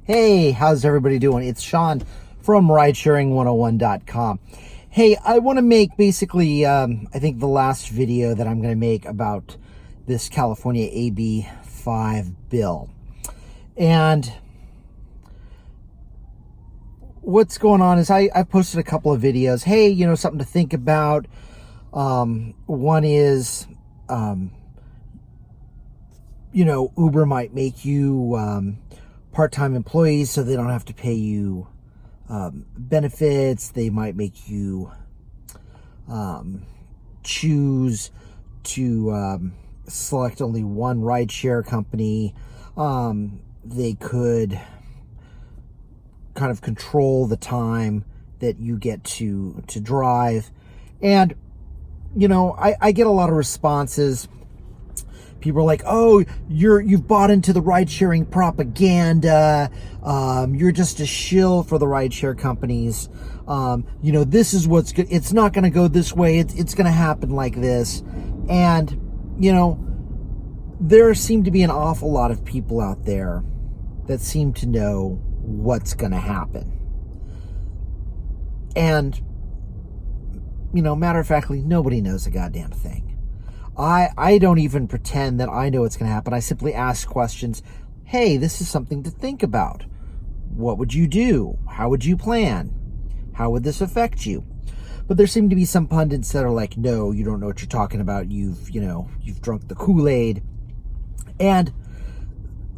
Hey, how's everybody doing? It's Sean from Ridesharing101.com. Hey, I want to make basically, I think the last video that I'm going to make about this California AB5 bill. And what's going on is I've posted a couple of videos. Hey, something to think about. One is, Uber might make you part-time employees so they don't have to pay you benefits. They might make you choose to select only one rideshare company. They could kind of control the time that you get to drive. And, I get a lot of responses. People are like, oh, you've bought into the ride-sharing propaganda. You're just a shill for the ride-share companies. This is what's good. It's not going to go this way. It's going to happen like this. And, there seem to be an awful lot of people out there that seem to know what's going to happen. And, matter of factly, nobody knows a goddamn thing. I don't even pretend that I know what's going to happen. I simply ask questions. Hey, this is something to think about. What would you do? How would you plan? How would this affect you? But there seem to be some pundits that are like, no, you don't know what you're talking about. You've drunk the Kool-Aid. And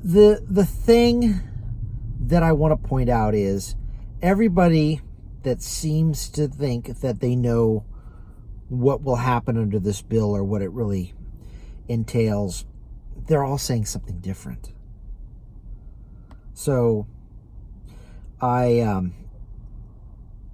the thing that I want to point out is everybody that seems to think that they know what will happen under this bill or what it really entails, they're all saying something different. So I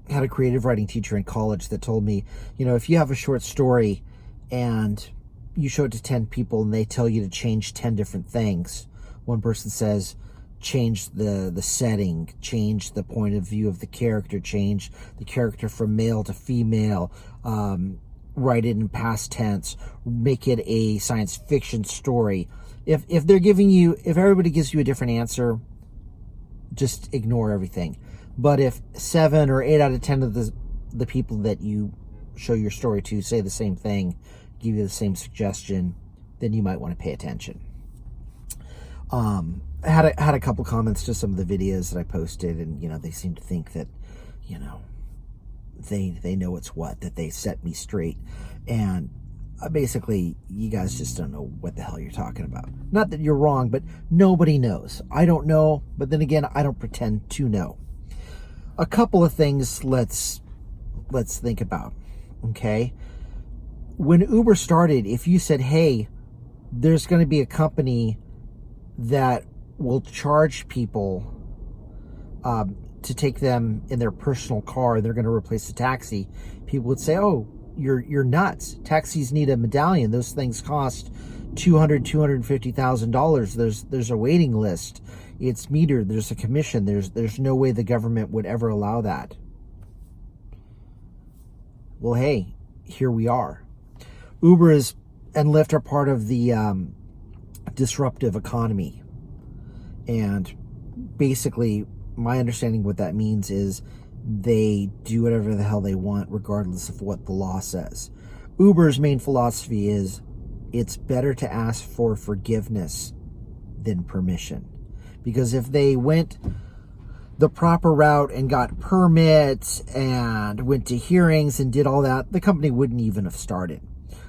had a creative writing teacher in college that told me, if you have a short story and you show it to 10 people and they tell you to change 10 different things, one person says, change the setting, change the point of view of the character, change the character from male to female, write it in past tense, make it a science fiction story. If everybody gives you a different answer, just ignore everything. But if 7 or 8 out of 10 of the people that you show your story to say the same thing, give you the same suggestion, then you might want to pay attention. I had a couple comments to some of the videos that I posted, and they seem to think that they know what's what, that they set me straight, and basically you guys just don't know what the hell you're talking about. Not that you're wrong, but nobody knows. I don't know, but then again, I don't pretend to know. A couple of things let's think about. Okay, when Uber started, if you said, hey, there's going to be a company that will charge people to take them in their personal car, they're going to replace the taxi, people would say, oh, you're nuts. Taxis need a medallion. Those things cost $250,000. There's a waiting list. It's metered. There's a commission. There's no way the government would ever allow that. Well, hey, here we are. Uber and Lyft are part of the disruptive economy. And basically, my understanding of what that means is they do whatever the hell they want, regardless of what the law says. Uber's main philosophy is it's better to ask for forgiveness than permission. Because if they went the proper route and got permits and went to hearings and did all that, the company wouldn't even have started.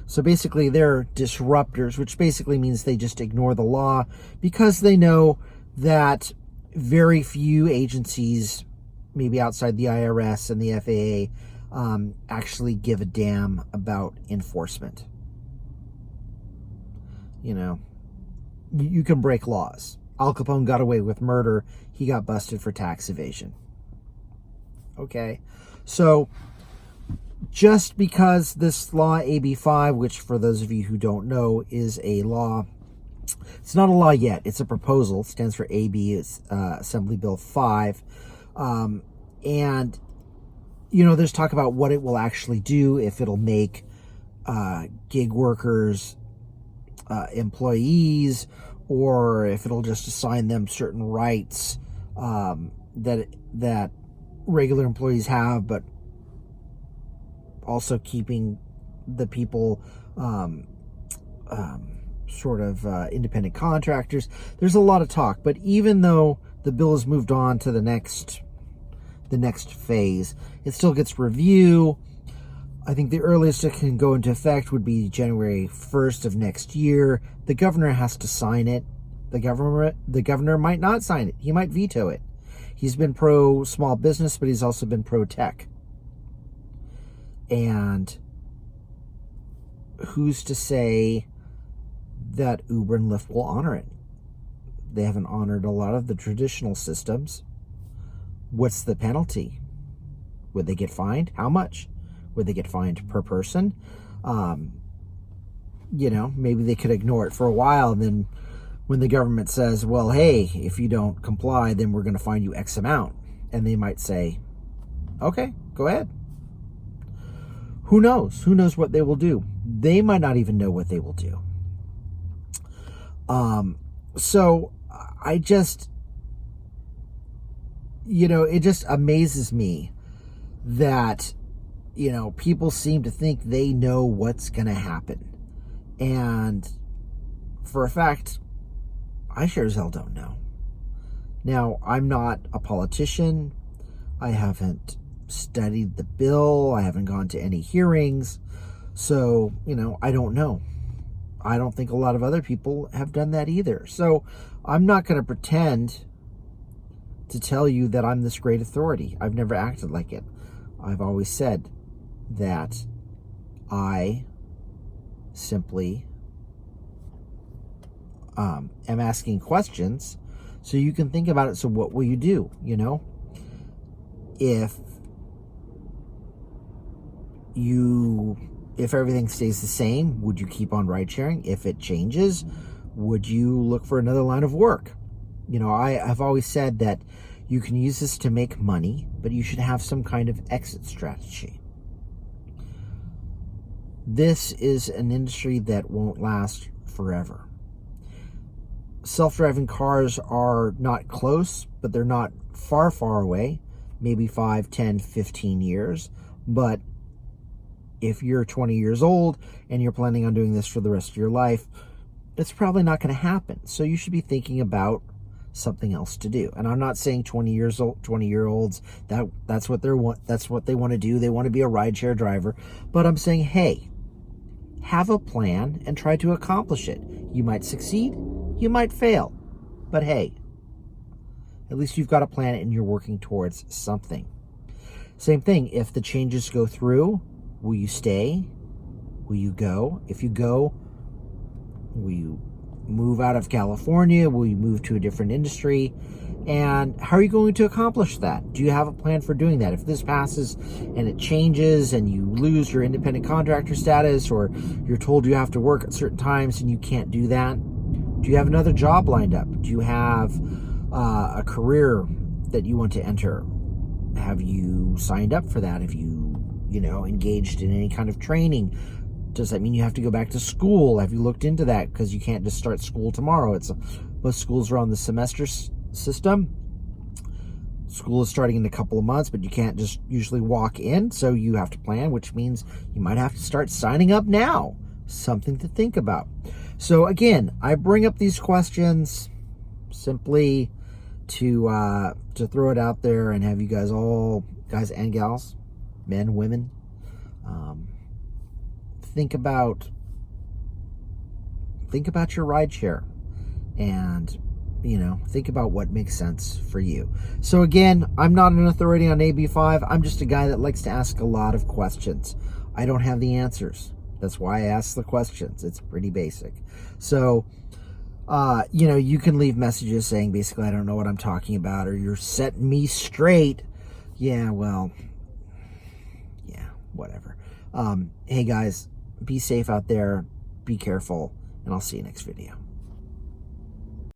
So basically, they're disruptors, which basically means they just ignore the law because they know that very few agencies, maybe outside the IRS and the FAA, actually give a damn about enforcement. You can break laws. Al Capone got away with murder. He got busted for tax evasion. Okay, so just because this law AB5, which for those of you who don't know is a law, it's not a law yet, it's a proposal. It stands for AB, it's Assembly Bill 5. And, there's talk about what it will actually do, if it'll make gig workers employees, or if it'll just assign them certain rights that regular employees have, but also keeping the people sort of independent contractors. There's a lot of talk, but even though the bill has moved on to the next phase, it still gets review. I think the earliest it can go into effect would be January 1st of next year. The governor has to sign it. The governor might not sign it. He might veto it. He's been pro small business, but he's also been pro tech. And who's to say that Uber and Lyft will honor it? They haven't honored a lot of the traditional systems. What's the penalty? Would they get fined? How much? Would they get fined per person? Maybe they could ignore it for a while, and then when the government says, well, hey, if you don't comply, then we're going to fine you X amount. And they might say, okay, go ahead. Who knows? Who knows what they will do? They might not even know what they will do. So I just, it just amazes me that, people seem to think they know what's going to happen. And for a fact, I sure as hell don't know. Now, I'm not a politician. I haven't studied the bill. I haven't gone to any hearings. So, I don't know. I don't think a lot of other people have done that either. So I'm not going to pretend to tell you that I'm this great authority. I've never acted like it. I've always said that I simply am asking questions so you can think about it. So what will you do? If everything stays the same, would you keep on ride sharing? If it changes, would you look for another line of work? I've always said that you can use this to make money, but you should have some kind of exit strategy. This is an industry that won't last forever. Self-driving cars are not close, but they're not far, far away, maybe 5, 10, 15 years. But if you're 20 years old and you're planning on doing this for the rest of your life, it's probably not going to happen. So you should be thinking about something else to do. And I'm not saying 20-year-olds that's what they want to do. They want to be a rideshare driver. But I'm saying, hey, have a plan and try to accomplish it. You might succeed, you might fail, but hey, at least you've got a plan and you're working towards something. Same thing, if the changes go through, will you stay? Will you go? If you go, will you move out of California? Will you move to a different industry? And how are you going to accomplish that? Do you have a plan for doing that? If this passes and it changes and you lose your independent contractor status, or you're told you have to work at certain times and you can't do that, do you have another job lined up? Do you have a career that you want to enter? Have you signed up for that? Have you, engaged in any kind of training? Does that mean you have to go back to school? Have you looked into that? Because you can't just start school tomorrow. Most schools are on the semester system. School is starting in a couple of months, but you can't just usually walk in. So you have to plan, which means you might have to start signing up now. Something to think about. So again, I bring up these questions simply to throw it out there and have you guys and gals, men, women, think about your rideshare and think about what makes sense for you. So again, I'm not an authority on AB5. I'm just a guy that likes to ask a lot of questions. I don't have the answers. That's why I ask the questions. It's pretty basic. So you can leave messages saying basically I don't know what I'm talking about, or you're setting me straight. Yeah, well, yeah, whatever. Hey guys, be safe out there, be careful, and I'll see you next video.